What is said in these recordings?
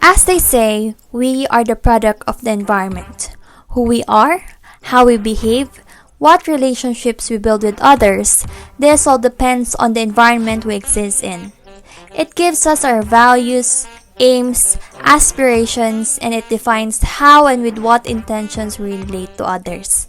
As they say, we are the product of the environment. Who we are, how we behave, what relationships we build with others, this all depends on the environment we exist in. It gives us our values, aims, aspirations, and it defines how and with what intentions we relate to others.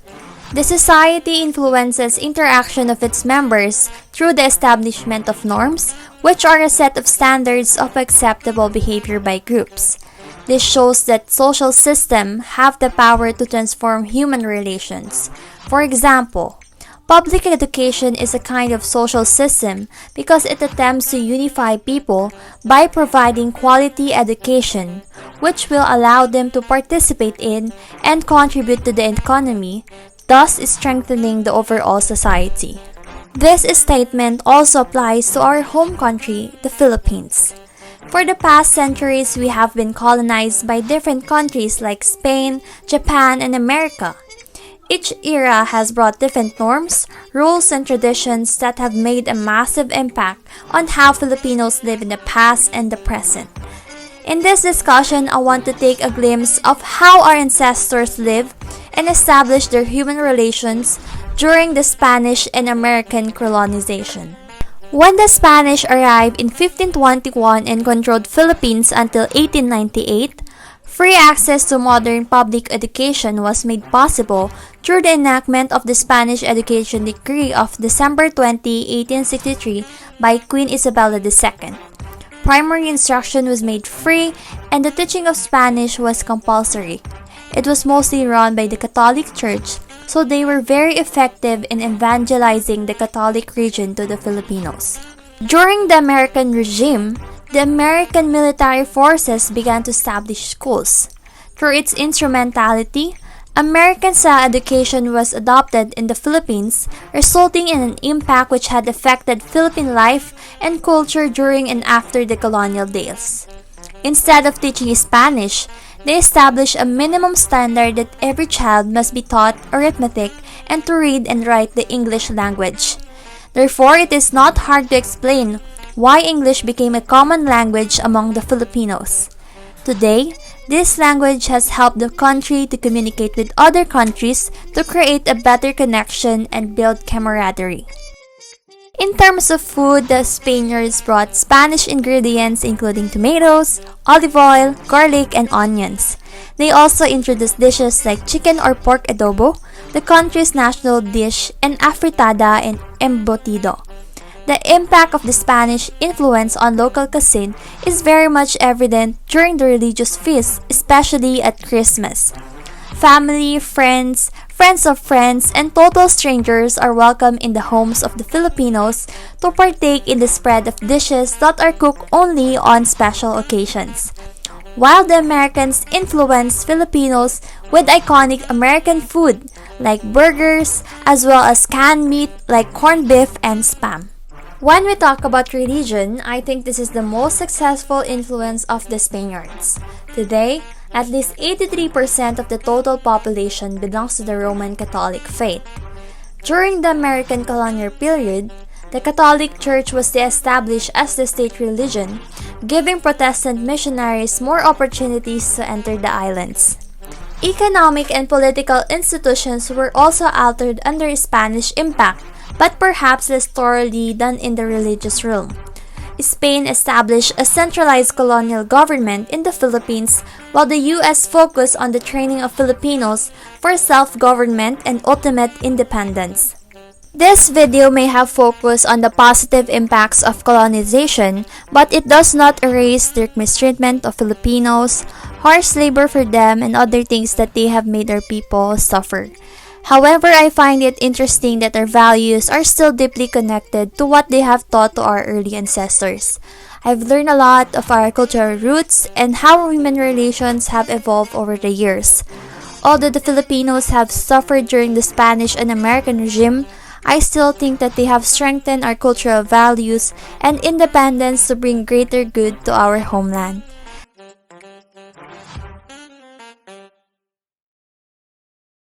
The society influences interaction of its members through the establishment of norms, which are a set of standards of acceptable behavior by groups. This shows that social systems have the power to transform human relations. For example, public education is a kind of social system because it attempts to unify people by providing quality education, which will allow them to participate in and contribute to the economy, thus strengthening the overall society. This statement also applies to our home country, the Philippines. For the past centuries, we have been colonized by different countries like Spain, Japan, and America. Each era has brought different norms, rules, and traditions that have made a massive impact on how Filipinos live in the past and the present. In this discussion, I want to take a glimpse of how our ancestors lived and established their human relations during the Spanish and American colonization. When the Spanish arrived in 1521 and controlled Philippines until 1898, free access to modern public education was made possible through the enactment of the Spanish Education Decree of December 20, 1863 by Queen Isabella II. Primary instruction was made free and the teaching of Spanish was compulsory. It was mostly run by the Catholic Church, so they were very effective in evangelizing the Catholic region to the Filipinos. During the American regime, the American military forces began to establish schools. Through its instrumentality, American style education was adopted in the Philippines, resulting in an impact which had affected Philippine life and culture during and after the colonial days. Instead of teaching Spanish, they established a minimum standard that every child must be taught arithmetic and to read and write the English language. Therefore, it is not hard to explain why English became a common language among the Filipinos. Today, this language has helped the country to communicate with other countries to create a better connection and build camaraderie. In terms of food, the Spaniards brought Spanish ingredients including tomatoes, olive oil, garlic, and onions. They also introduced dishes like chicken or pork adobo, the country's national dish, and afritada and embutido. The impact of the Spanish influence on local cuisine is very much evident during the religious feasts, especially at Christmas. Family, friends of friends, and total strangers are welcome in the homes of the Filipinos to partake in the spread of dishes that are cooked only on special occasions. While the Americans influenced Filipinos with iconic American food like burgers, as well as canned meat like corned beef and spam. When we talk about religion, I think this is the most successful influence of the Spaniards. Today, at least 83% of the total population belongs to the Roman Catholic faith. During the American colonial period, the Catholic Church was established as the state religion, giving Protestant missionaries more opportunities to enter the islands. Economic and political institutions were also altered under Spanish impact, but perhaps less thoroughly than in the religious realm. Spain established a centralized colonial government in the Philippines, while the U.S. focused on the training of Filipinos for self-government and ultimate independence. This video may have focused on the positive impacts of colonization, but it does not erase the mistreatment of Filipinos, harsh labor for them, and other things that they have made our people suffer. However, I find it interesting that our values are still deeply connected to what they have taught to our early ancestors. I've learned a lot of our cultural roots and how human relations have evolved over the years. Although the Filipinos have suffered during the Spanish and American regime, I still think that they have strengthened our cultural values and independence to bring greater good to our homeland.